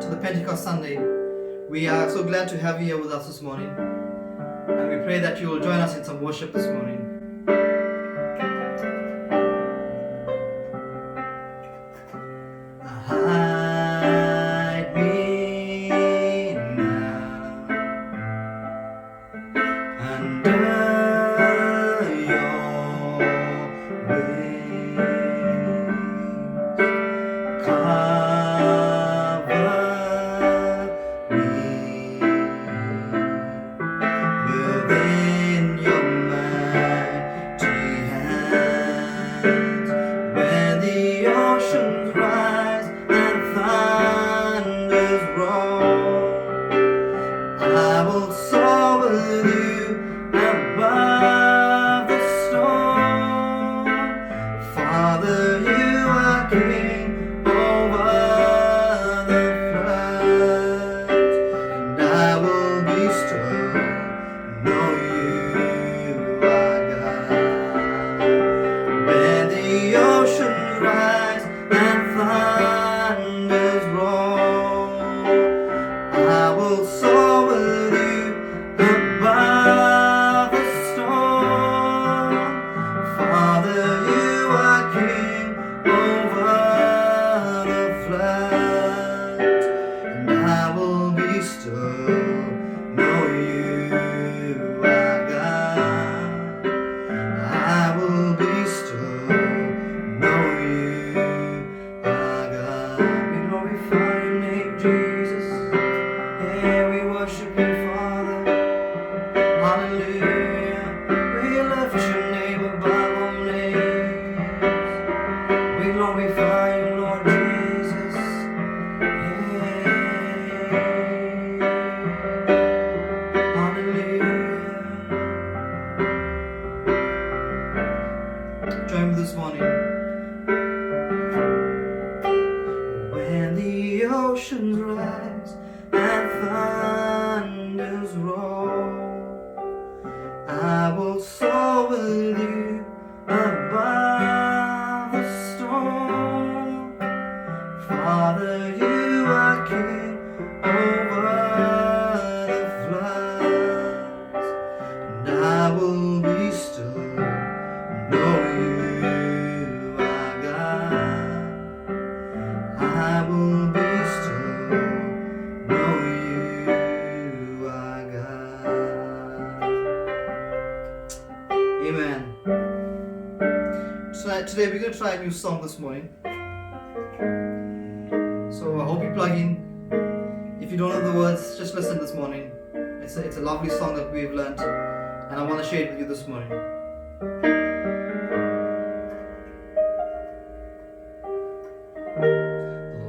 to the Pentecost Sunday. We are so glad to have you here with us this morning, and we pray that you will join us in some worship this morning. Hide me now under your wings. Cover me within your mighty hands. When the oceans rise and thunders roar, I will soar with you above the storm. Father, you are King over the floods, and I will be still, know you are God. When the oceans rise and thunders roar, I will soar with you above the storm. Father, you are King over the floods, and I will be still, know you are God. I will be still, know you are God. We glorify your name, Jesus. Yeah, we worship you, Father. Hallelujah. We lift your name above all names. We glorify you, Lord Jesus. Yeah. Hallelujah. Join me this morning. When the oceans rise and thunders roar, I will soar with you above the storm. Father, you are King over the floods, and I will be still, know you are God. I will be still, know you are God. Amen. Today we're going to try a new song this morning. So I hope you plug in. If you don't know the words, just listen this morning. It's a lovely song that we've learned, and I want to share it with you this morning.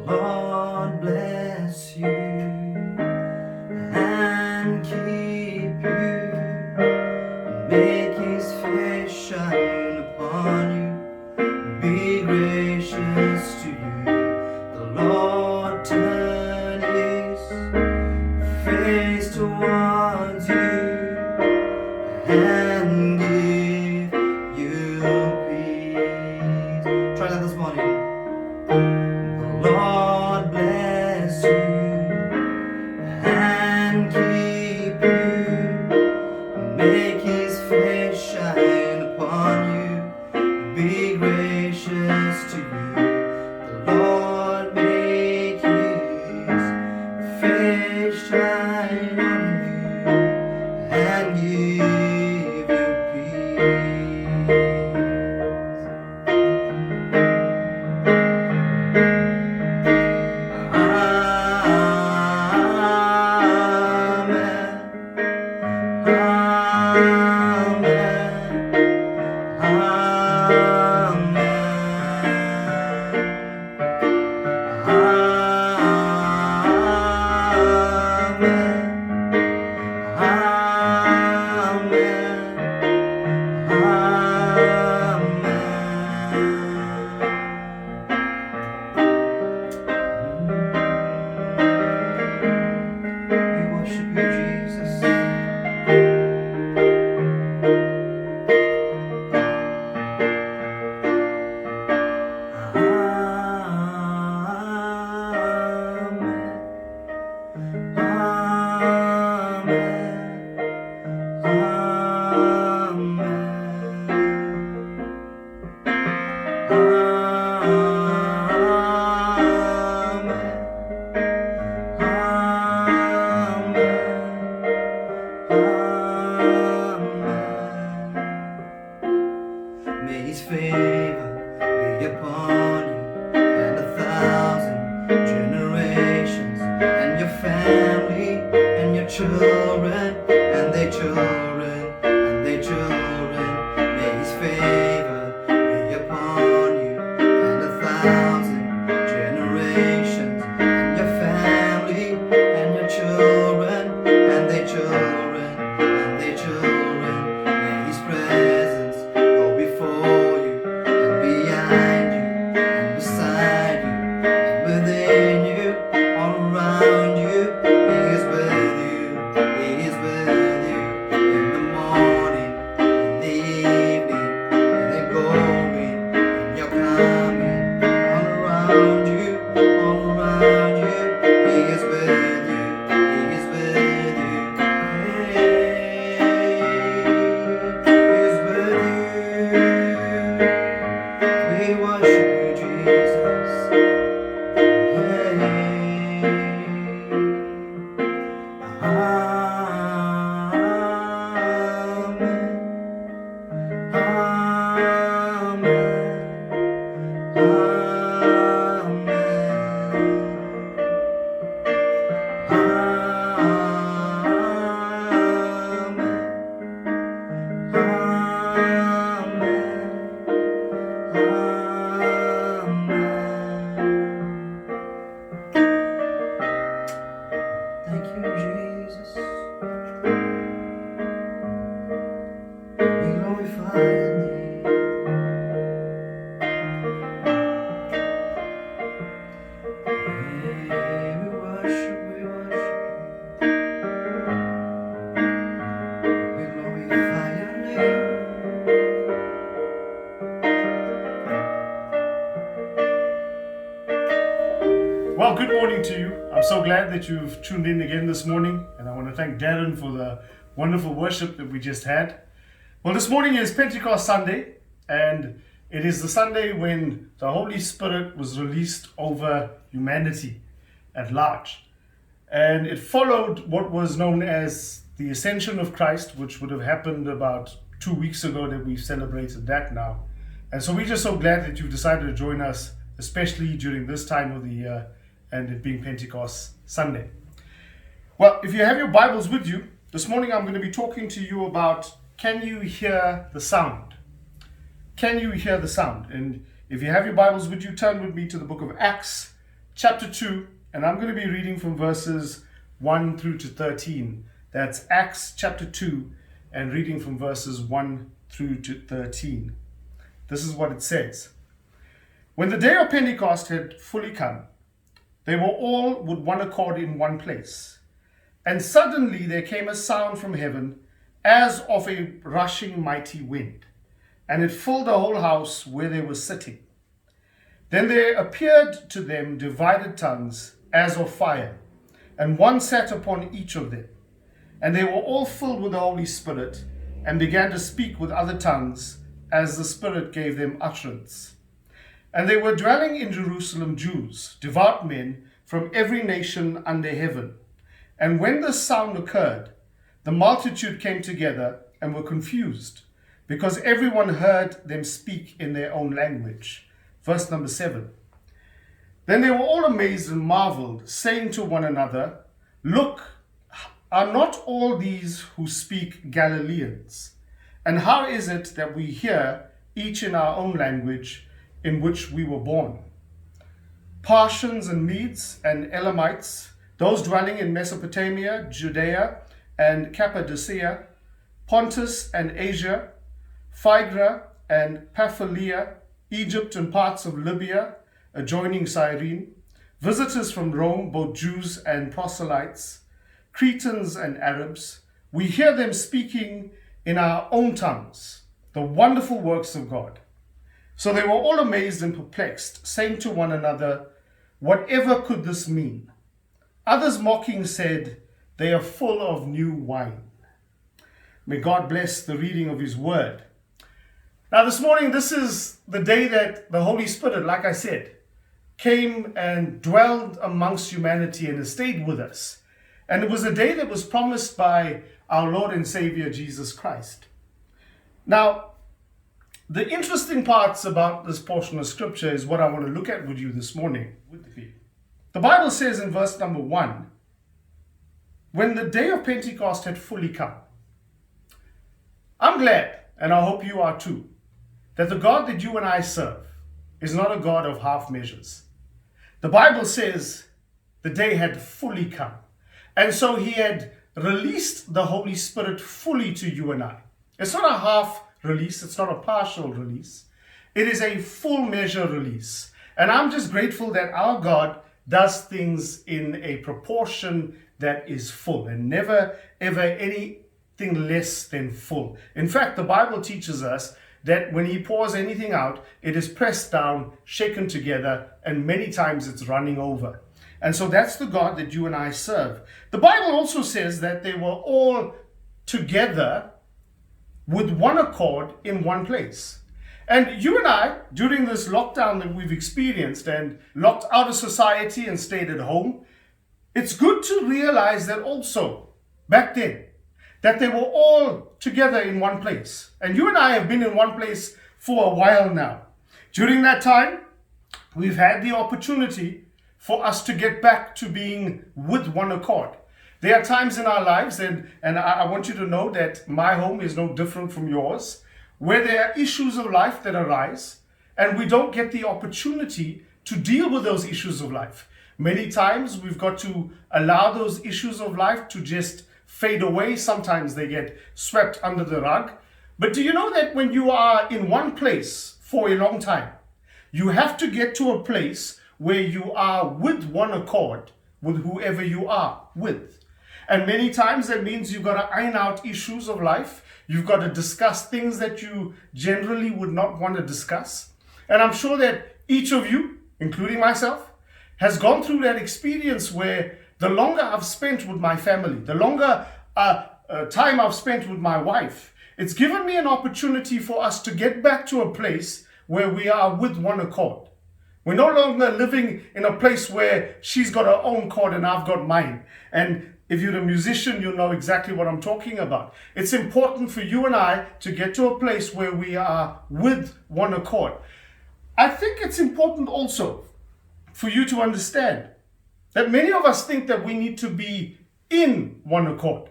Lord bless you and keep you, make his face shine upon you, be gracious to you. The Lord turn his face towards you and give you peace. Try that this morning. The Lord bless you so glad that you've tuned in again this morning, and I want to thank Darren for the wonderful worship that we just had. Well, this morning is Pentecost Sunday, and it is the Sunday when the Holy Spirit was released over humanity at large. And it followed what was known as the Ascension of Christ, which would have happened about 2 weeks ago that we've celebrated that now. And so we're just so glad that you've decided to join us, especially during this time of the year, and it being Pentecost Sunday. Well, if you have your Bibles with you, this morning I'm going to be talking to you about, can you hear the sound? Can you hear the sound? And if you have your Bibles with you, turn with me to the book of Acts, chapter 2, and I'm going to be reading from verses 1 through to 13. That's Acts chapter 2, and reading from verses 1 through to 13. This is what it says. When the day of Pentecost had fully come, they were all with one accord in one place. And suddenly there came a sound from heaven as of a rushing mighty wind, and it filled the whole house where they were sitting. Then there appeared to them divided tongues as of fire, and one sat upon each of them. And they were all filled with the Holy Spirit, and began to speak with other tongues as the Spirit gave them utterance. And they were dwelling in Jerusalem Jews, devout men from every nation under heaven. And when this sound occurred, the multitude came together and were confused, because everyone heard them speak in their own language. Verse number 7. Then they were all amazed and marveled, saying to one another, Look, are not all these who speak Galileans? And how is it that we hear, each in our own language, in which we were born? Parthians and Medes and Elamites, those dwelling in Mesopotamia, Judea and Cappadocia, Pontus and Asia, Phrygia and Pamphylia, Egypt and parts of Libya adjoining Cyrene, visitors from Rome, both Jews and proselytes, Cretans and Arabs, we hear them speaking in our own tongues the wonderful works of God. So they were all amazed and perplexed, saying to one another, Whatever could this mean? Others mocking said, They are full of new wine. May God bless the reading of his word. Now this morning, this is the day that the Holy Spirit, like I said, came and dwelled amongst humanity and has stayed with us. And it was a day that was promised by our Lord and Savior, Jesus Christ. Now, the interesting parts about this portion of scripture is what I want to look at with you this morning. The Bible says in verse number 1, when the day of Pentecost had fully come. I'm glad, and I hope you are too, that the God that you and I serve is not a God of half measures. The Bible says the day had fully come. And so he had released the Holy Spirit fully to you and I. It's not a half release. It's not a partial release. It is a full measure release. And I'm just grateful that our God does things in a proportion that is full and never ever anything less than full. In fact, the Bible teaches us that when he pours anything out, it is pressed down, shaken together, and many times it's running over. And so that's the God that you and I serve. The Bible also says that they were all together with one accord in one place. And you and I, during this lockdown that we've experienced and locked out of society and stayed at home, it's good to realize that also, back then, that they were all together in one place. And you and I have been in one place for a while now. During that time, we've had the opportunity for us to get back to being with one accord. There are times in our lives, and I want you to know that my home is no different from yours, where there are issues of life that arise, and we don't get the opportunity to deal with those issues of life. Many times we've got to allow those issues of life to just fade away. Sometimes they get swept under the rug. But do you know that when you are in one place for a long time, you have to get to a place where you are with one accord with whoever you are with. And many times that means you've got to iron out issues of life. You've got to discuss things that you generally would not want to discuss. And I'm sure that each of you, including myself, has gone through that experience where the longer I've spent with my family, the longer time I've spent with my wife, it's given me an opportunity for us to get back to a place where we are with one accord. We're no longer living in a place where she's got her own chord and I've got mine. And if you're a musician, you'll know exactly what I'm talking about. It's important for you and I to get to a place where we are with one accord. I think it's important also for you to understand that many of us think that we need to be in one accord.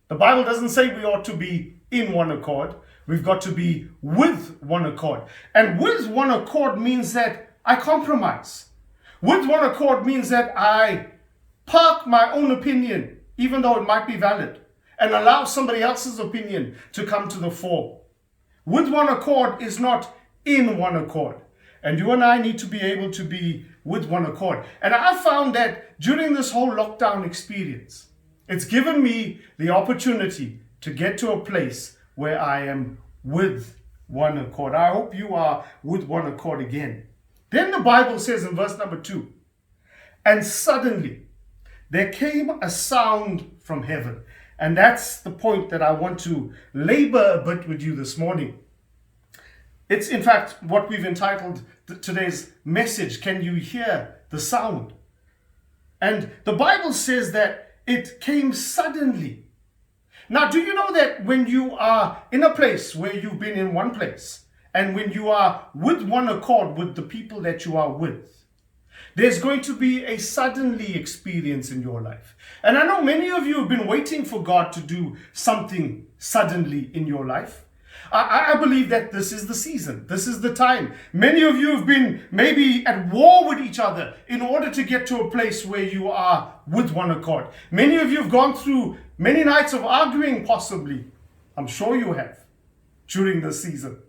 The Bible doesn't say we ought to be in one accord. We've got to be with one accord. And with one accord means that I compromise. With one accord means that I park my own opinion, even though it might be valid, and allow somebody else's opinion to come to the fore. With one accord is not in one accord. And you and I need to be able to be with one accord. And I found that during this whole lockdown experience, it's given me the opportunity to get to a place where I am with one accord. I hope you are with one accord again. Then the Bible says in verse number 2, and suddenly there came a sound from heaven. And that's the point that I want to labor a bit with you this morning. It's in fact what we've entitled today's message, Can You Hear the Sound? And the Bible says that it came suddenly. Now, do you know that when you are in a place where you've been in one place, and when you are with one accord with the people that you are with, there's going to be a suddenly experience in your life. And I know many of you have been waiting for God to do something suddenly in your life. I believe that this is the season. This is the time. Many of you have been maybe at war with each other in order to get to a place where you are with one accord. Many of you have gone through many nights of arguing, possibly. I'm sure you have, during this season.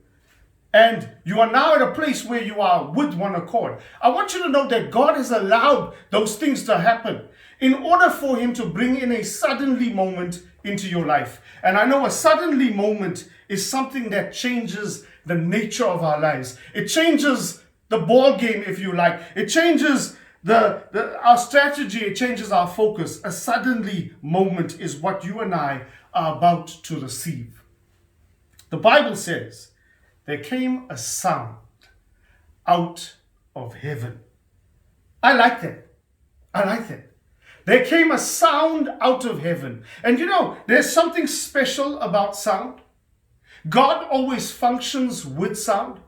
And you are now at a place where you are with one accord. I want you to know that God has allowed those things to happen in order for Him to bring in a suddenly moment into your life. And I know a suddenly moment is something that changes the nature of our lives. It changes the ball game, if you like. It changes our strategy. It changes our focus. A suddenly moment is what you and I are about to receive. The Bible says, there came a sound out of heaven. I like that. I like that. There came a sound out of heaven. And you know, there's something special about sound. God always functions with sound.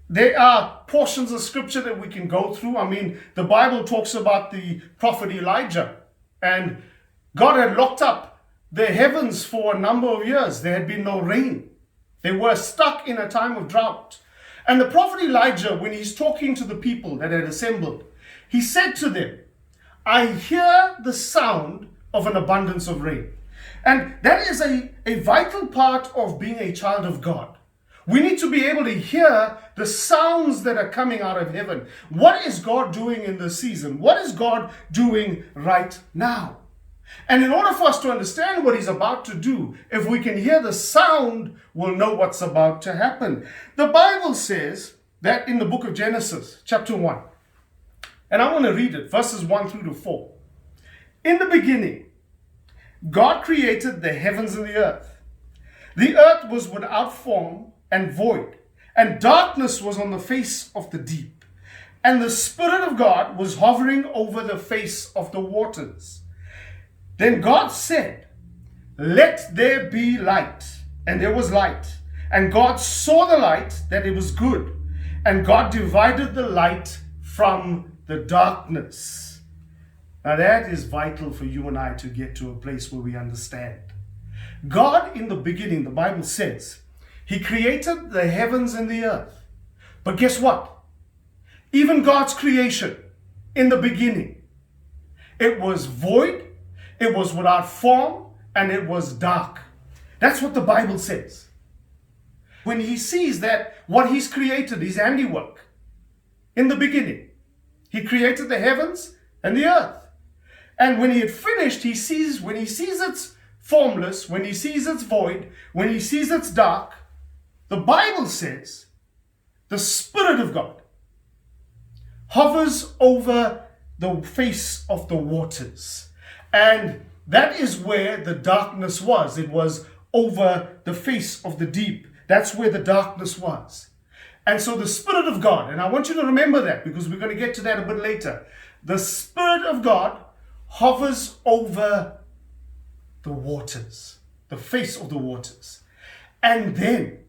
There are portions of scripture that we can go through. I mean, the Bible talks about the prophet Elijah. And God had locked up the heavens for a number of years. There had been no rain. They were stuck in a time of drought. And the prophet Elijah, when he's talking to the people that had assembled, he said to them, I hear the sound of an abundance of rain. And that is a vital part of being a child of God. We need to be able to hear the sounds that are coming out of heaven. What is God doing in this season? What is God doing right now? And in order for us to understand what He's about to do, if we can hear the sound, we'll know what's about to happen. The Bible says that in the book of Genesis, chapter 1, and I want to read it, verses 1 through to 4. In the beginning, God created the heavens and the earth. The earth was without form and void, and darkness was on the face of the deep. And the Spirit of God was hovering over the face of the waters. Then God said, let there be light. And there was light. And God saw the light, that it was good. And God divided the light from the darkness. Now that is vital for you and I to get to a place where we understand. God in the beginning, the Bible says, He created the heavens and the earth. But guess what? Even God's creation in the beginning, it was void, it was without form, and it was dark. That's what the Bible says. When He sees that what He's created, His handiwork, in the beginning, He created the heavens and the earth. And when He had finished, when He sees it's formless, when He sees it's void, when He sees it's dark, the Bible says the Spirit of God hovers over the face of the waters. And that is where the darkness was. It was over the face of the deep. That's where the darkness was. And so the Spirit of God, and I want you to remember that because we're going to get to that a bit later. The Spirit of God hovers over the waters, the face of the waters. And then,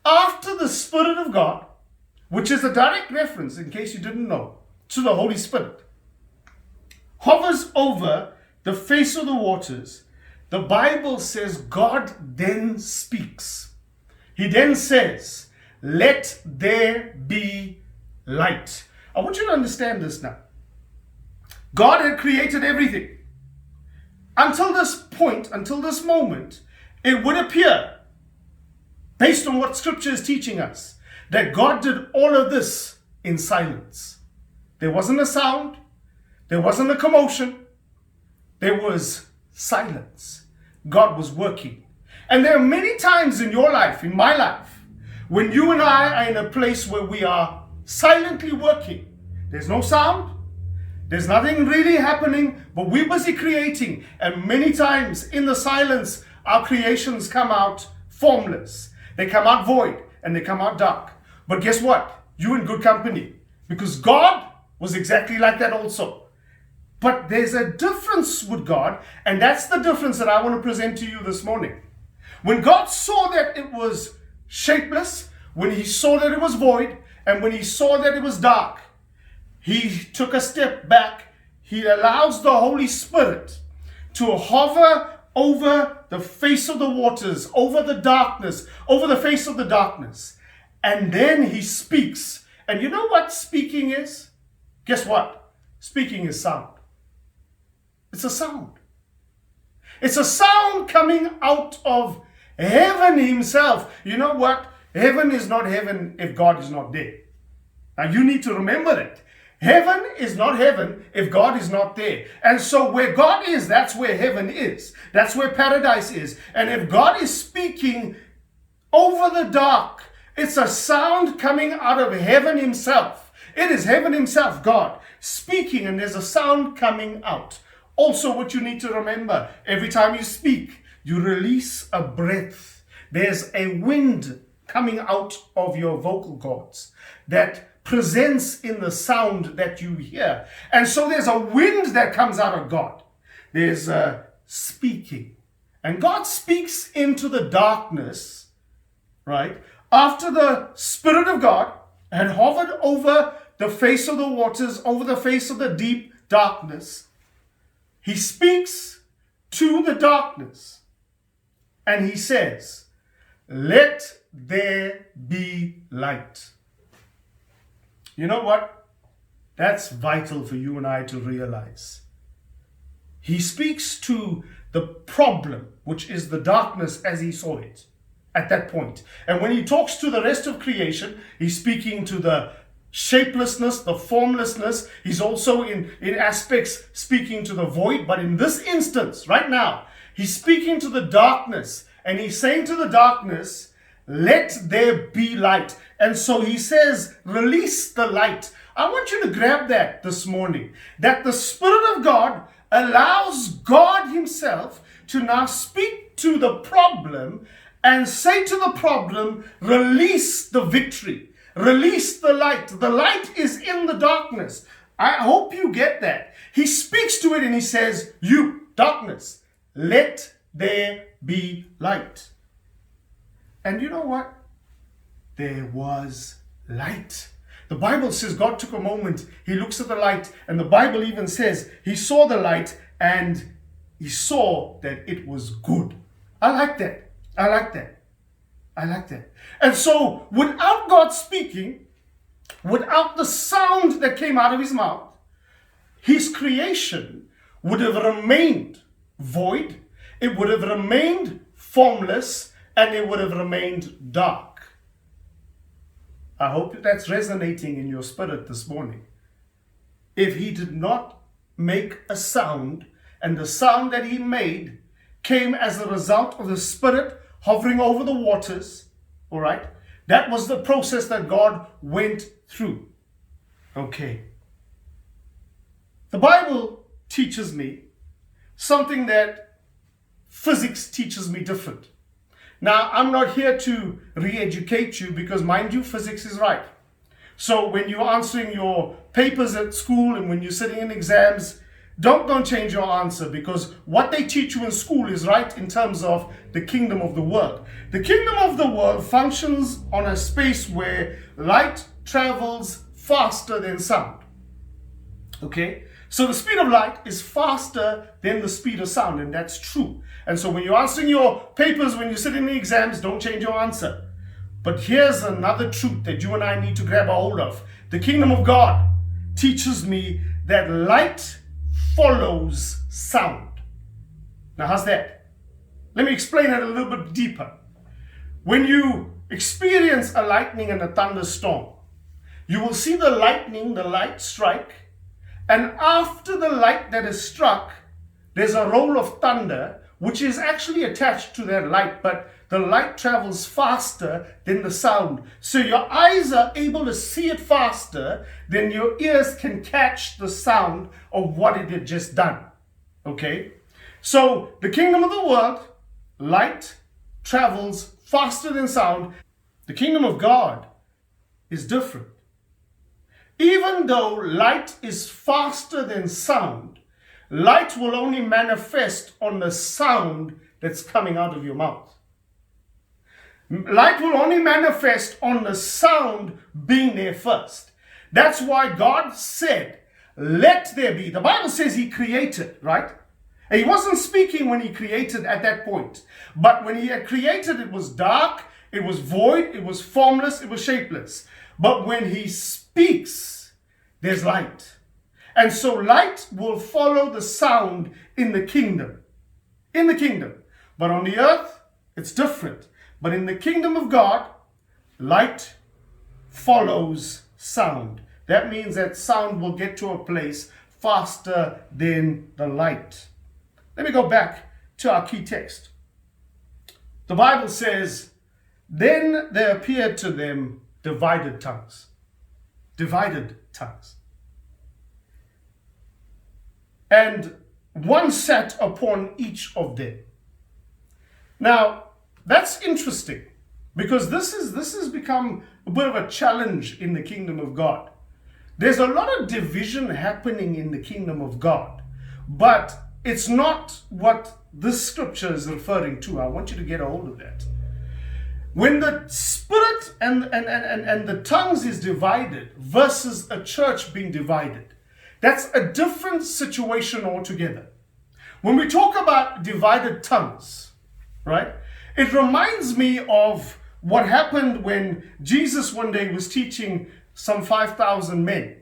after the Spirit of God, which is a direct reference, in case you didn't know, to the Holy Spirit, hovers over the face of the waters, the Bible says God then speaks. He then says, "Let there be light." I want you to understand this now. God had created everything. Until this point, until this moment, it would appear, based on what Scripture is teaching us, that God did all of this in silence. There wasn't a sound. There wasn't a commotion. There was silence. God was working. And there are many times in your life, in my life, when you and I are in a place where we are silently working. There's no sound. There's nothing really happening, but we're busy creating. And many times in the silence, our creations come out formless. They come out void and they come out dark. But guess what? You're in good company because God was exactly like that also. But there's a difference with God, and that's the difference that I want to present to you this morning. When God saw that it was shapeless, when he saw that it was void, and when he saw that it was dark, he took a step back. He allows the Holy Spirit to hover over the face of the waters, over the darkness, over the face of the darkness. And then he speaks. And you know what speaking is? Guess what? Speaking is sound. It's a sound. It's a sound coming out of heaven himself. You know what? Heaven is not heaven if God is not there. Now you need to remember that. Heaven is not heaven if God is not there. And so where God is, that's where heaven is. That's where paradise is. And if God is speaking over the dark, it's a sound coming out of heaven himself. It is heaven himself, God, speaking, and there's a sound coming out. Also, what you need to remember, every time you speak, you release a breath. There's a wind coming out of your vocal cords that presents in the sound that you hear. And so there's a wind that comes out of God. There's a speaking. And God speaks into the darkness, right? After the Spirit of God had hovered over the face of the waters, over the face of the deep darkness, he speaks to the darkness and he says, "Let there be light." You know what? That's vital for you and I to realize. He speaks to the problem, which is the darkness as he saw it at that point. And when he talks to the rest of creation, he's speaking to the shapelessness, the formlessness. He's also in aspects speaking to the void. But in this instance, right now, he's speaking to the darkness. And he's saying to the darkness, "Let there be light." And so he says, release the light. I want you to grab that this morning. That the Spirit of God allows God himself to now speak to the problem and say to the problem, release the victory. Release the light. The light is in the darkness. I hope you get that. He speaks to it and he says, "You, darkness, let there be light." And you know what? There was light. The Bible says God took a moment. He looks at the light, and the Bible even says he saw the light and he saw that it was good. I like that. I like that. I like that. And so without God speaking, without the sound that came out of his mouth, his creation would have remained void. It would have remained formless, and it would have remained dark. I hope that's resonating in your spirit this morning. If he did not make a sound, and the sound that he made came as a result of the Spirit hovering over the waters, all right? That was the process that God went through. Okay. The Bible teaches me something that physics teaches me different. Now, I'm not here to re-educate you because, mind you, physics is right. So when you're answering your papers at school and when you're sitting in exams, don't change your answer, because what they teach you in school is right in terms of the kingdom of the world. The kingdom of the world functions on a space where light travels faster than sound. Okay? So the speed of light is faster than the speed of sound, and that's true. And so when you're answering your papers, when you're sitting in the exams, don't change your answer. But here's another truth that you and I need to grab a hold of. The kingdom of God teaches me that light follows sound. Now, how's that? Let me explain it a little bit deeper. When you experience a lightning and a thunderstorm, you will see the lightning, the light strike, and after the light that is struck, there's a roll of thunder which is actually attached to that light, but the light travels faster than the sound. So your eyes are able to see it faster than your ears can catch the sound of what it had just done. Okay? So the kingdom of the world, light travels faster than sound. The kingdom of God is different. Even though light is faster than sound, light will only manifest on the sound that's coming out of your mouth. Light will only manifest on the sound being there first. That's why God said, let there be. The Bible says he created, right? And he wasn't speaking when he created at that point. But when he had created, it was dark, it was void, it was formless, it was shapeless. But when he speaks, there's light. And so light will follow the sound in the kingdom. In the kingdom. But on the earth, it's different. But in the kingdom of God, light follows sound. That means that sound will get to a place faster than the light. Let me go back to our key text. The Bible says, then there appeared to them divided tongues. Divided tongues. And one sat upon each of them. Now, that's interesting, because this has become a bit of a challenge in the kingdom of God. There's a lot of division happening in the kingdom of God, but it's not what this scripture is referring to. I want you to get a hold of that. When the spirit and the tongues is divided versus a church being divided, that's a different situation altogether. When we talk about divided tongues, right? It reminds me of what happened when Jesus one day was teaching some 5,000 men.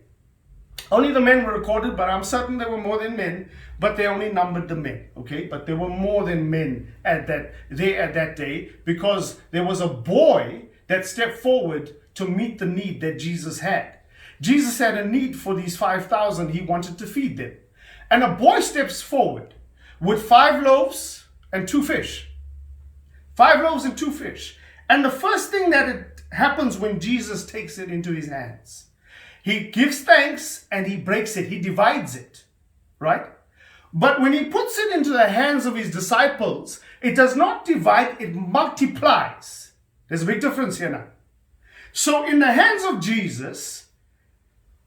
Only the men were recorded, but I'm certain there were more than men, but they only numbered the men, okay? But there were more than men at that day, because there was a boy that stepped forward to meet the need that Jesus had. Jesus had a need for these 5,000. He wanted to feed them. And a boy steps forward with 5 loaves and 2 fish. 5 loaves and 2 fish. And the first thing that happens when Jesus takes it into his hands, he gives thanks and he breaks it. He divides it, right? But when he puts it into the hands of his disciples, it does not divide, it multiplies. There's a big difference here now. So in the hands of Jesus,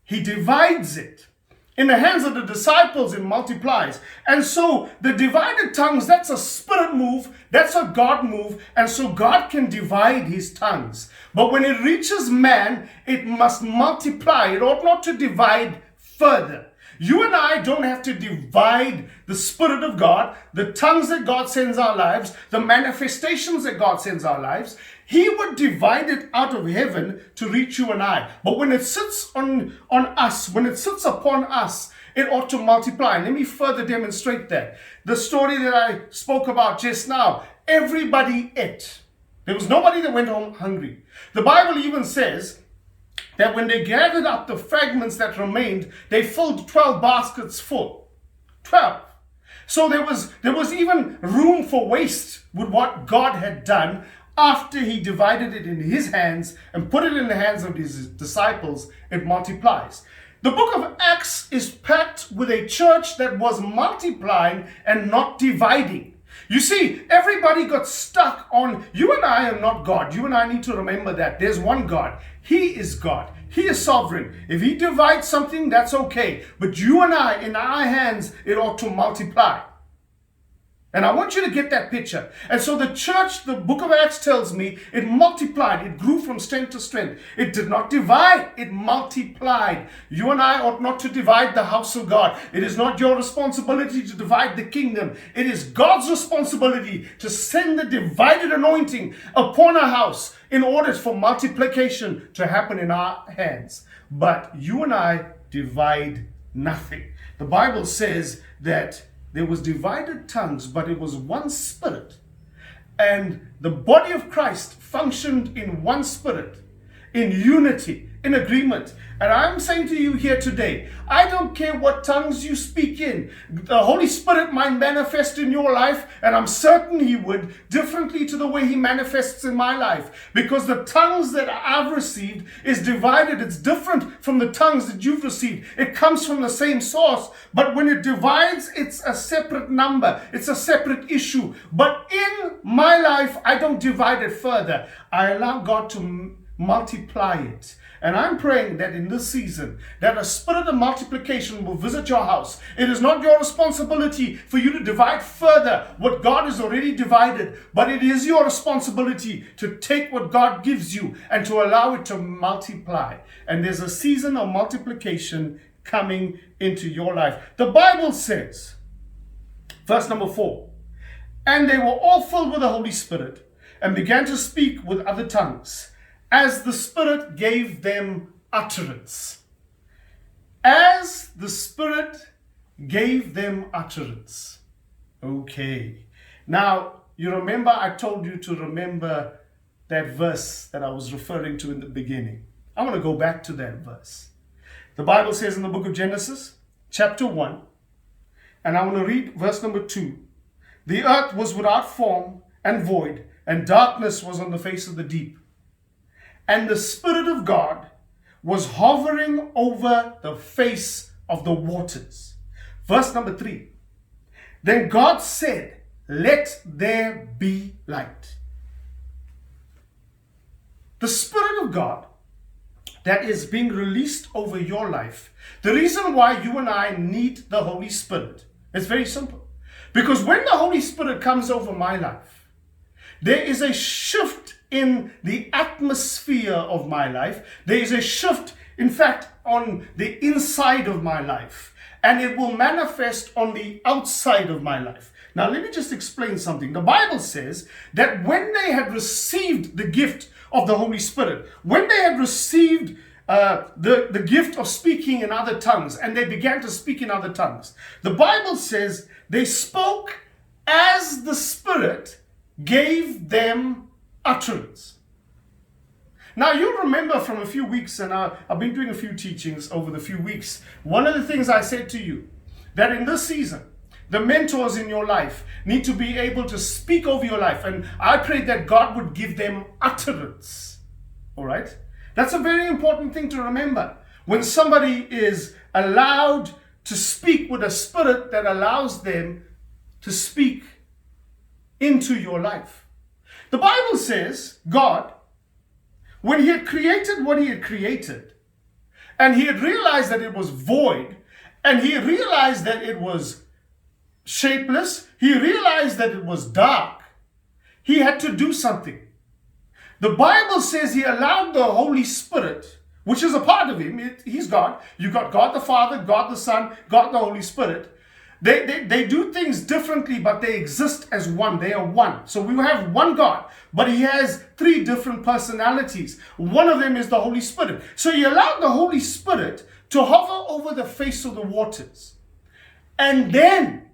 he divides it. In the hands of the disciples, it multiplies. And so the divided tongues, that's a spirit move. That's a God move. And so God can divide his tongues. But when it reaches man, it must multiply. It ought not to divide further. You and I don't have to divide the Spirit of God, the tongues that God sends our lives, the manifestations that God sends our lives. He would divide it out of heaven to reach you and I. But when it sits on us, when it sits upon us, it ought to multiply. Let me further demonstrate that. The story that I spoke about just now, everybody ate. There was nobody that went home hungry. The Bible even says that when they gathered up the fragments that remained, they filled 12 baskets full. 12. So there was even room for waste with what God had done. After he divided it in his hands and put it in the hands of his disciples, it multiplies. The book of Acts is packed with a church that was multiplying and not dividing. You see, everybody got stuck on, you and I are not God. You and I need to remember that. There's one God. He is God. He is sovereign. If he divides something, that's okay. But you and I, in our hands, it ought to multiply. And I want you to get that picture. And so the church, the book of Acts tells me, it multiplied. It grew from strength to strength. It did not divide. It multiplied. You and I ought not to divide the house of God. It is not your responsibility to divide the kingdom. It is God's responsibility to send the divided anointing upon a house in order for multiplication to happen in our hands. But you and I divide nothing. The Bible says that there was divided tongues, but it was one spirit. And the body of Christ functioned in one spirit, in unity, in agreement. And I'm saying to you here today, I don't care what tongues you speak in. The Holy Spirit might manifest in your life, and I'm certain he would, differently to the way he manifests in my life. Because the tongues that I've received is divided. It's different from the tongues that you've received. It comes from the same source. But when it divides, it's a separate number. It's a separate issue. But in my life, I don't divide it further. I allow God to multiply it. And I'm praying that in this season, that a spirit of multiplication will visit your house. It is not your responsibility for you to divide further what God has already divided, but it is your responsibility to take what God gives you and to allow it to multiply. And there's a season of multiplication coming into your life. The Bible says, verse number 4, and they were all filled with the Holy Spirit and began to speak with other tongues, as the Spirit gave them utterance. As the Spirit gave them utterance. Okay. Now, you remember I told you to remember that verse that I was referring to in the beginning. I want to go back to that verse. The Bible says in the book of Genesis, chapter 1, and I want to read verse number 2. The earth was without form and void, and darkness was on the face of the deep. And the Spirit of God was hovering over the face of the waters. Verse number 3. Then God said, let there be light. The Spirit of God that is being released over your life. The reason why you and I need the Holy Spirit is very simple. Because when the Holy Spirit comes over my life, there is a shift in the atmosphere of my life. There is a shift, in fact, on the inside of my life. And it will manifest on the outside of my life. Now, let me just explain something. The Bible says that when they had received the gift of the Holy Spirit, when they had received the gift of speaking in other tongues, and they began to speak in other tongues, the Bible says they spoke as the Spirit gave them utterance. Now, you remember from a few weeks, and I've been doing a few teachings over the few weeks. One of the things I said to you, that in this season, the mentors in your life need to be able to speak over your life. And I prayed that God would give them utterance. All right? That's a very important thing to remember. When somebody is allowed to speak with a spirit that allows them to speak into your life. The Bible says God, when he had created what he had created, and he had realized that it was void, and he had realized that it was shapeless, he realized that it was dark, he had to do something. The Bible says he allowed the Holy Spirit, which is a part of him, he's God. You've got God the Father, God the Son, God the Holy Spirit. They do things differently, but they exist as one. They are one. So we have one God, but he has three different personalities. One of them is the Holy Spirit. So he allowed the Holy Spirit to hover over the face of the waters. And then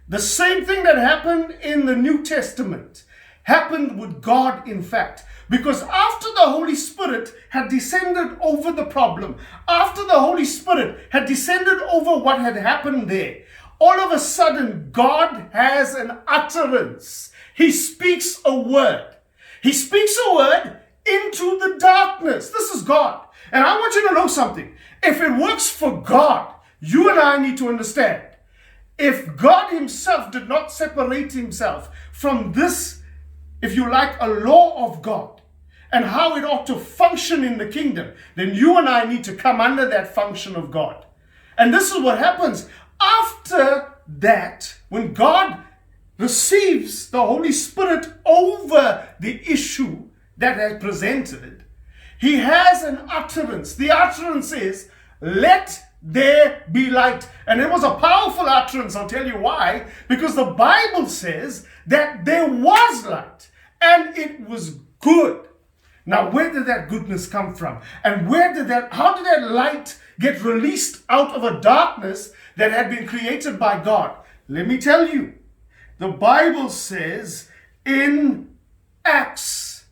the same thing that happened in the New Testament happened with God, in fact. Because after the Holy Spirit had descended over the problem, after the Holy Spirit had descended over what had happened there, all of a sudden, God has an utterance. He speaks a word. He speaks a word into the darkness. This is God. And I want you to know something. If it works for God, you and I need to understand. If God himself did not separate himself from this, if you like, a law of God and how it ought to function in the kingdom, then you and I need to come under that function of God. And this is what happens after that, when God receives the Holy Spirit over the issue that has presented, he has an utterance. The utterance is, let there be light. And it was a powerful utterance. I'll tell you why. Because the Bible says that there was light and it was good. Now, where did that goodness come from? And how did that light get released out of a darkness that had been created by God? Let me tell you. The Bible says in Acts,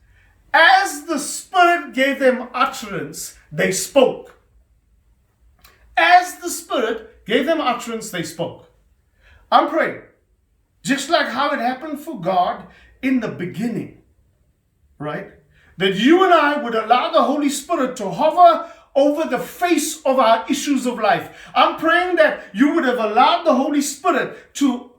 as the Spirit gave them utterance, they spoke. As the Spirit gave them utterance, they spoke. I'm praying, just like how it happened for God in the beginning, right? That you and I would allow the Holy Spirit to hover over the face of our issues of life. I'm praying that you would have allowed the Holy Spirit to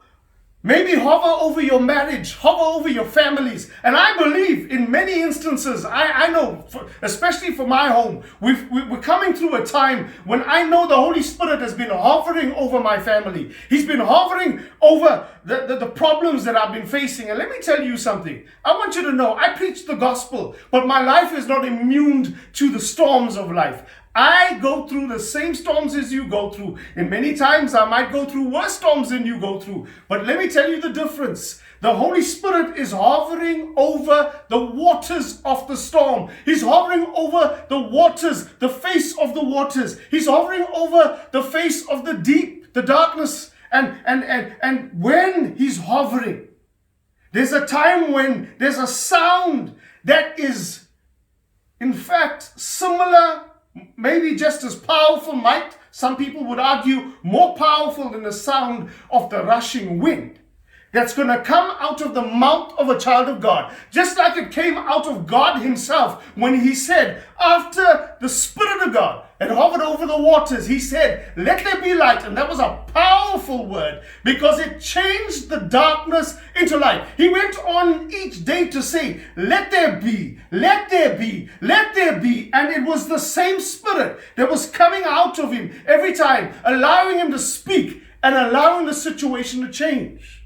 maybe hover over your marriage, hover over your families. And I believe in many instances, I know, especially for my home, we're coming through a time when I know the Holy Spirit has been hovering over my family. He's been hovering over the problems that I've been facing. And let me tell you something. I want you to know, I preach the gospel, but my life is not immune to the storms of life. I go through the same storms as you go through. And many times I might go through worse storms than you go through. But let me tell you the difference. The Holy Spirit is hovering over the waters of the storm. He's hovering over the waters, the face of the waters. He's hovering over the face of the deep, the darkness. And when he's hovering, there's a time when there's a sound that is, in fact, similar, maybe just as powerful, might some people would argue more powerful than the sound of the rushing wind that's going to come out of the mouth of a child of God, just like it came out of God himself when he said, after the Spirit of God had hovered over the waters, he said, let there be light. And that was a powerful word because it changed the darkness into light. He went on each day to say, let there be, let there be, let there be. And it was the same Spirit that was coming out of him every time, allowing him to speak and allowing the situation to change.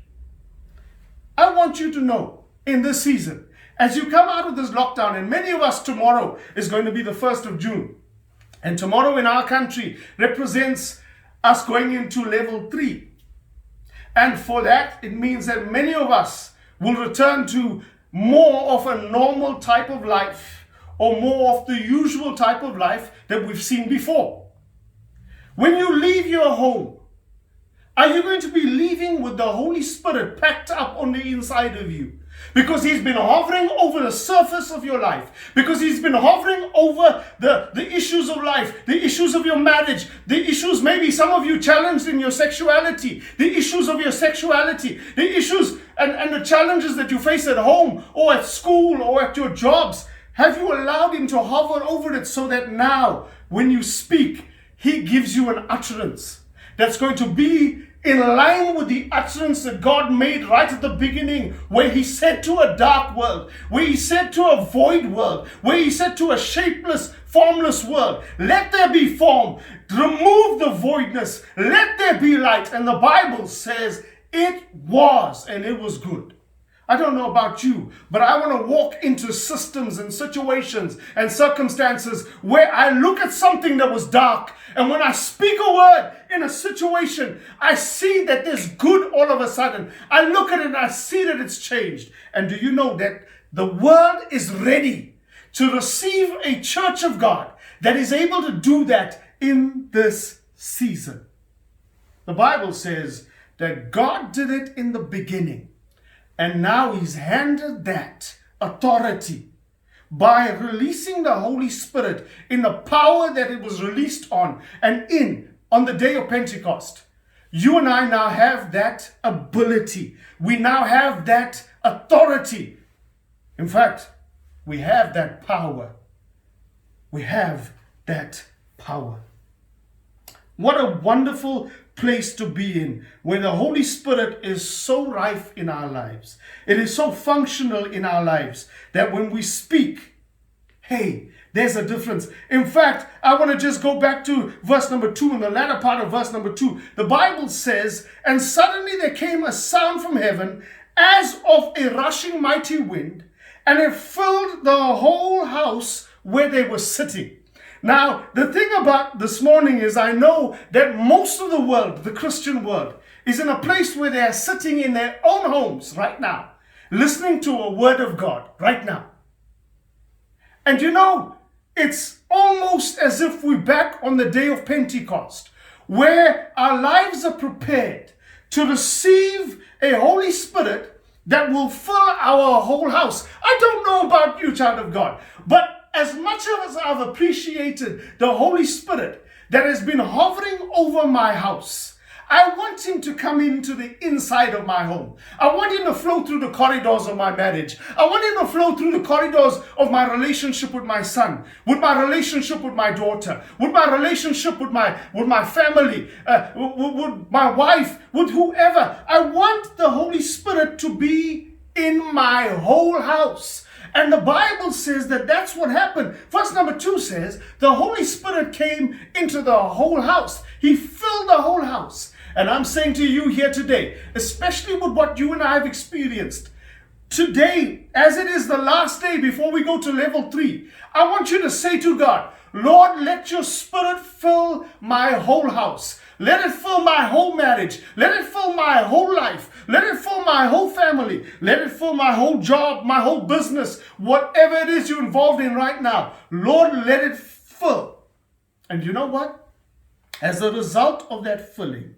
I want you to know in this season, as you come out of this lockdown, and many of us, tomorrow is going to be the 1st of June. And tomorrow in our country represents us going into level 3. And for that, it means that many of us will return to more of a normal type of life, or more of the usual type of life that we've seen before. When you leave your home, are you going to be leaving with the Holy Spirit packed up on the inside of you? Because he's been hovering over the surface of your life. Because he's been hovering over the issues of life, the issues of your marriage, the issues, maybe some of you challenged in your sexuality, the issues of your sexuality, the issues and the challenges that you face at home or at school or at your jobs. Have you allowed him to hover over it so that now when you speak, he gives you an utterance that's going to be in line with the utterance that God made right at the beginning, where he said to a dark world, where he said to a void world, where he said to a shapeless, formless world, let there be form, remove the voidness, let there be light. And the Bible says it was, and it was good. I don't know about you, but I want to walk into systems and situations and circumstances where I look at something that was dark, and when I speak a word in a situation, I see that there's good all of a sudden. I look at it and I see that it's changed. And do you know that the world is ready to receive a church of God that is able to do that in this season? The Bible says that God did it in the beginning. And now he's handed that authority by releasing the Holy Spirit in the power that it was released on and on the day of Pentecost. You and I now have that ability. We now have that authority. In fact, we have that power. We have that power. What a wonderful place to be in, where the Holy Spirit is so rife in our lives. It is so functional in our lives that when we speak, hey, there's a difference. In fact, I want to just go back to verse number 2, in the latter part of verse number 2. The Bible says, and suddenly there came a sound from heaven as of a rushing mighty wind, and it filled the whole house where they were sitting. Now, the thing about this morning is I know that most of the world, the Christian world, is in a place where they are sitting in their own homes right now, listening to a word of God right now. And you know, it's almost as if we're back on the day of Pentecost, where our lives are prepared to receive a Holy Spirit that will fill our whole house. I don't know about you, child of God, but as much as I've appreciated the Holy Spirit that has been hovering over my house, I want him to come into the inside of my home. I want him to flow through the corridors of my marriage. I want him to flow through the corridors of my relationship with my son, with my relationship with my daughter, with my relationship with my family, with my wife, with whoever. I want the Holy Spirit to be in my whole house. And the Bible says that that's what happened. Verse number 2 says, the Holy Spirit came into the whole house. He filled the whole house. And I'm saying to you here today, especially with what you and I have experienced, today, as it is the last day before we go to level 3, I want you to say to God, Lord, let your Spirit fill my whole house. Let it fill my whole marriage. Let it fill my whole life. Let it fill my whole family. Let it fill my whole job, my whole business, whatever it is you're involved in right now. Lord, let it fill. And you know what? As a result of that filling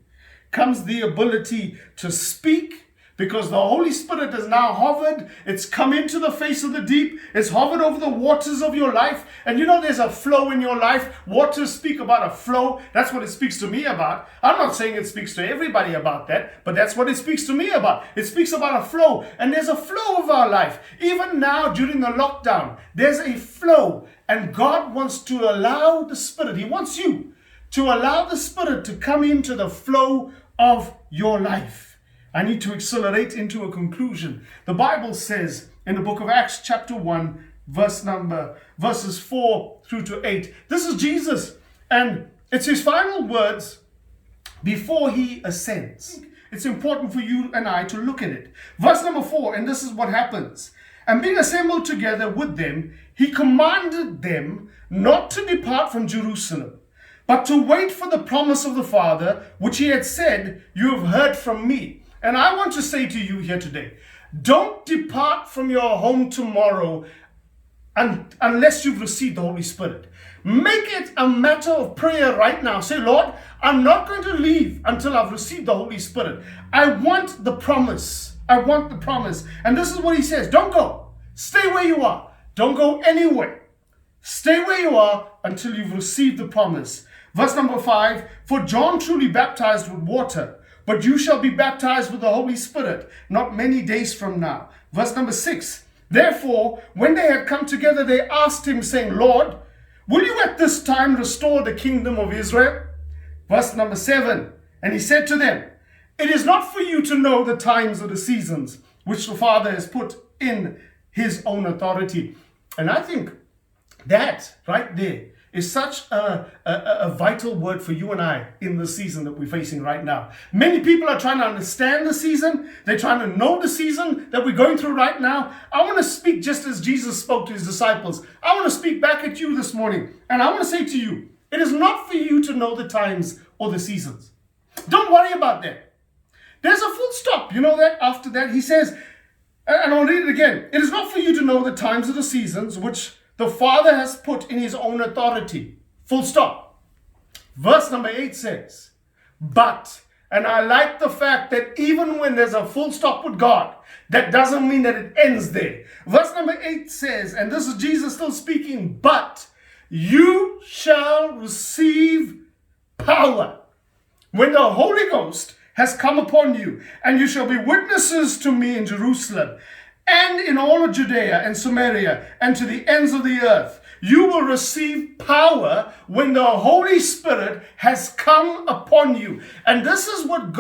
comes the ability to speak, because the Holy Spirit has now hovered. It's come into the face of the deep. It's hovered over the waters of your life. And you know there's a flow in your life. Waters speak about a flow. That's what it speaks to me about. I'm not saying it speaks to everybody about that, but that's what it speaks to me about. It speaks about a flow. And there's a flow of our life. Even now during the lockdown, there's a flow. And God wants to allow the Spirit. He wants you to allow the Spirit to come into the flow of your life. I need to accelerate into a conclusion. The Bible says in the book of Acts chapter 1, verses 4 through to 8. This is Jesus, and it's his final words before he ascends. It's important for you and I to look at it. Verse number 4, and this is what happens. And being assembled together with them, he commanded them not to depart from Jerusalem, but to wait for the promise of the Father, which he had said, you have heard from me. And I want to say to you here today, don't depart from your home tomorrow unless you've received the Holy Spirit. Make it a matter of prayer right now. Say, Lord, I'm not going to leave until I've received the Holy Spirit. I want the promise. I want the promise. And this is what he says. Don't go. Stay where you are. Don't go anywhere. Stay where you are until you've received the promise. Verse number 5, for John truly baptized with water, but you shall be baptized with the Holy Spirit not many days from now. Verse number 6. Therefore, when they had come together, they asked him, saying, Lord, will you at this time restore the kingdom of Israel? Verse number 7. And he said to them, it is not for you to know the times or the seasons which the Father has put in his own authority. And I think that right there is such a vital word for you and I in the season that we're facing right now. Many people are trying to understand the season. They're trying to know the season that we're going through right now. I want to speak just as Jesus spoke to his disciples. I want to speak back at you this morning. And I want to say to you, it is not for you to know the times or the seasons. Don't worry about that. There's a full stop. You know that after that he says, and I'll read it again. It is not for you to know the times or the seasons which the Father has put in his own authority. Full stop. Verse number 8 says, but, and I like the fact that even when there's a full stop with God, that doesn't mean that it ends there. Verse number 8 says, and this is Jesus still speaking, but you shall receive power when the Holy Ghost has come upon you, and you shall be witnesses to me in Jerusalem, and in all of Judea and Samaria, and to the ends of the earth. You will receive power when the Holy Spirit has come upon you. And this is what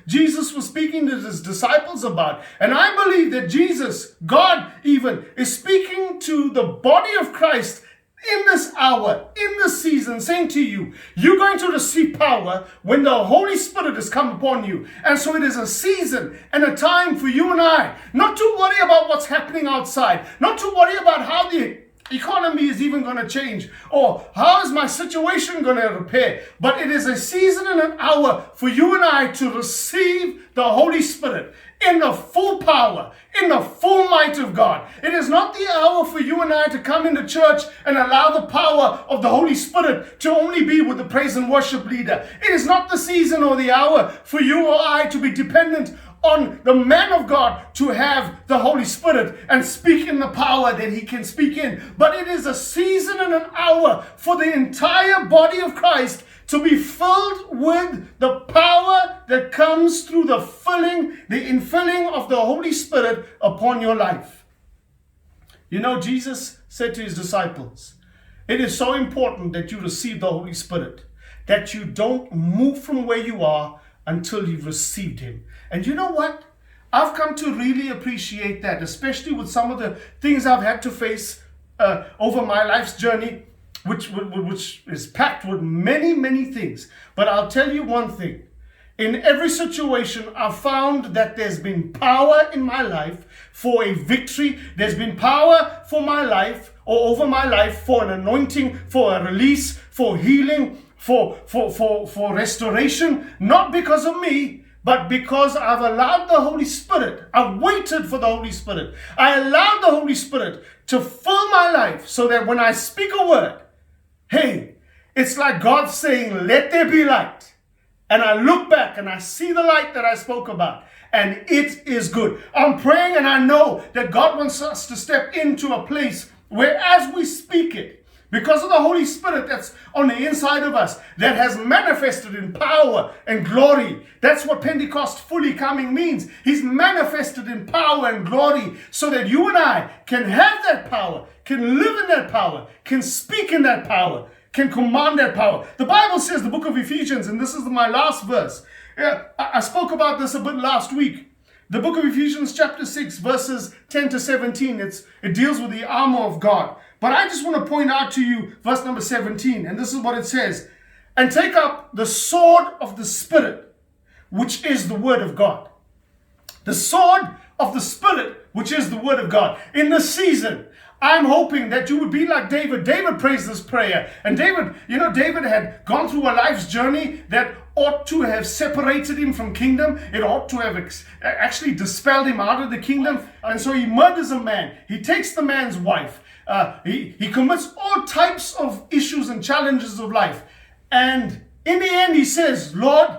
Jesus was speaking to his disciples about. And I believe that Jesus, God even, is speaking to the body of Christ in this hour, in this season, saying to you, you're going to receive power when the Holy Spirit has come upon you. And so it is a season and a time for you and I not to worry about what's happening outside, not to worry about how the economy is even going to change, or how is my situation going to repair. But it is a season and an hour for you and I to receive the Holy Spirit in the full power, in the full might of God. It is not the hour for you and I to come into church and allow the power of the Holy Spirit to only be with the praise and worship leader. It is not the season or the hour for you or I to be dependent on the man of God to have the Holy Spirit and speak in the power that he can speak in. But it is a season and an hour for the entire body of Christ to be filled with the power that comes through the infilling of the Holy Spirit upon your life. You know, Jesus said to his disciples, it is so important that you receive the Holy Spirit, that you don't move from where you are until you've received him. And you know what? I've come to really appreciate that, especially with some of the things I've had to face over my life's journey, which is packed with many, many things. But I'll tell you one thing. In every situation, I've found that there's been power in my life for a victory. There's been power for my life, or over my life, for an anointing, for a release, for healing, for restoration. Not because of me, but because I've allowed the Holy Spirit. I've waited for the Holy Spirit. I allowed the Holy Spirit to fill my life so that when I speak a word, hey, it's like God saying, let there be light. And I look back and I see the light that I spoke about. And it is good. I'm praying and I know that God wants us to step into a place where as we speak it, because of the Holy Spirit that's on the inside of us, that has manifested in power and glory. That's what Pentecost fully coming means. He's manifested in power and glory so that you and I can have that power, can live in that power, can speak in that power, can command that power. The Bible says, the book of Ephesians, and this is my last verse. I spoke about this a bit last week. The book of Ephesians chapter 6 verses 10 to 17. It deals with the armor of God. But I just want to point out to you verse number 17. And this is what it says. And take up the sword of the Spirit, which is the word of God. The sword of the Spirit, which is the word of God. In this season, I'm hoping that you would be like David. David prays this prayer. And David had gone through a life's journey that ought to have separated him from kingdom. It ought to have actually dispelled him out of the kingdom. And so he murders a man. He takes the man's wife. He commits all types of issues and challenges of life. And in the end, he says, Lord,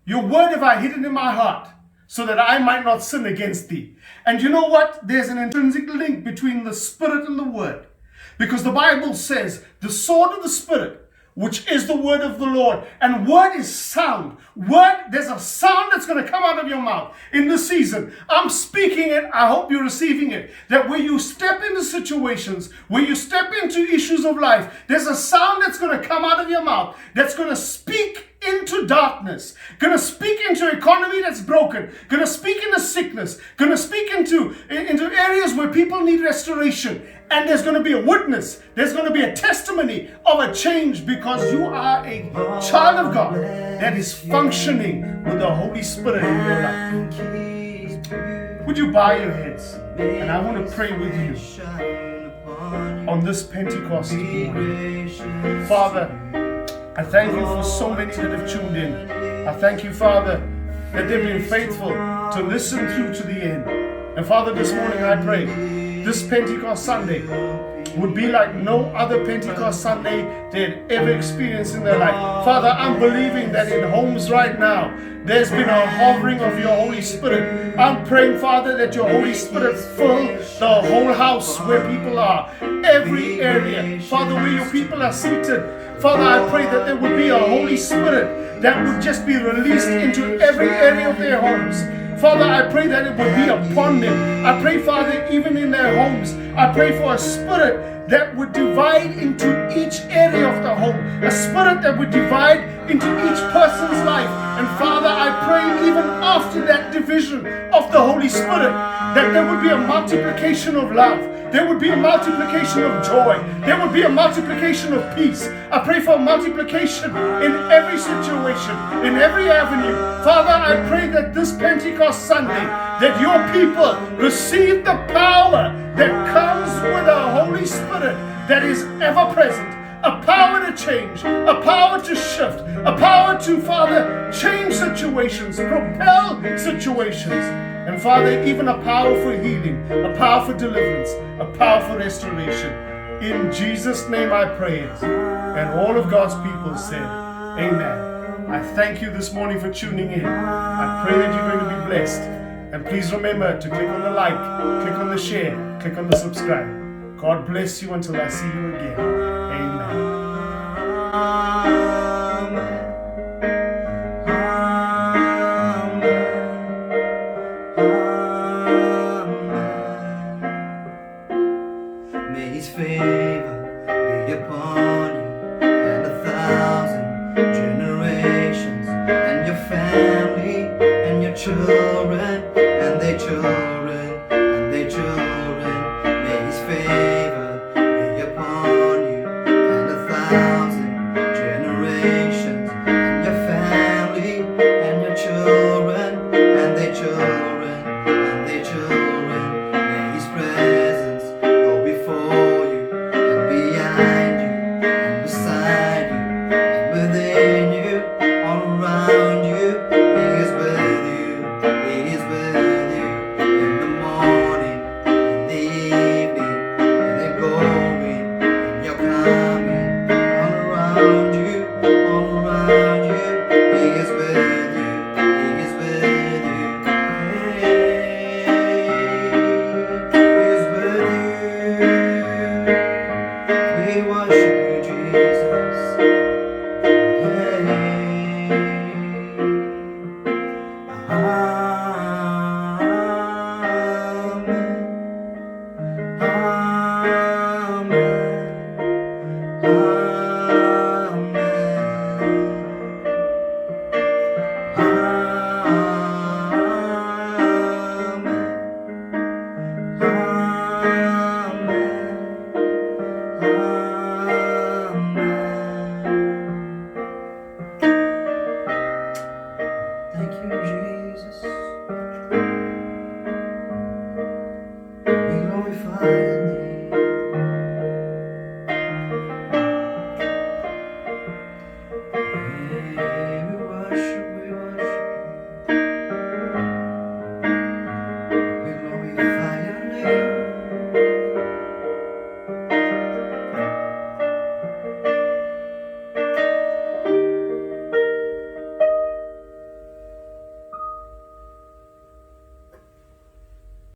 your word have I hidden in my heart, so that I might not sin against thee. And you know what? There's an intrinsic link between the Spirit and the Word. Because the Bible says, the sword of the Spirit, which is the word of the Lord. And word is sound. Word, there's a sound that's going to come out of your mouth in this season. I'm speaking it. I hope you're receiving it. That when you step into situations, when you step into issues of life, there's a sound that's going to come out of your mouth that's going to speak into darkness, going to speak into economy that's broken, going to speak into sickness, going to speak into areas where people need restoration. And there's going to be a witness. There's going to be a testimony of a change because you are a child of God that is functioning with the Holy Spirit in your life. Would you bow your heads? And I want to pray with you on this Pentecost morning. Father, I thank you for so many that have tuned in. I thank you, Father, that they've been faithful to listen through to the end. And Father, this morning I pray this Pentecost Sunday would be like no other Pentecost Sunday they had ever experienced in their life. Father, I'm believing that in homes right now, there's been a hovering of your Holy Spirit. I'm praying, Father, that your Holy Spirit fill the whole house where people are, every area. Father, where your people are seated. Father, I pray that there would be a Holy Spirit that would just be released into every area of their homes. Father, I pray that it would be upon them. I pray, Father, even in their homes, I pray for a spirit that would divide into each area of the home, a spirit that would divide into each person's life. And Father, I pray even after that division of the Holy Spirit, that there would be a multiplication of love. There would be a multiplication of joy. There would be a multiplication of peace. I pray for a multiplication in every situation, in every avenue. Father, I pray that this Pentecost Sunday, that your people receive the power that comes with the Holy Spirit that is ever present. A power to change, a power to shift, a power to, Father, change situations, propel situations. And Father, even a power for healing, a power for deliverance, a power for restoration. In Jesus' name I pray it. And all of God's people said, Amen. I thank you this morning for tuning in. I pray that you're going to be blessed. And please remember to click on the like, click on the share, click on the subscribe. God bless you until I see you again. Amen. May His favor be upon you and 1,000 generations, and your family and your children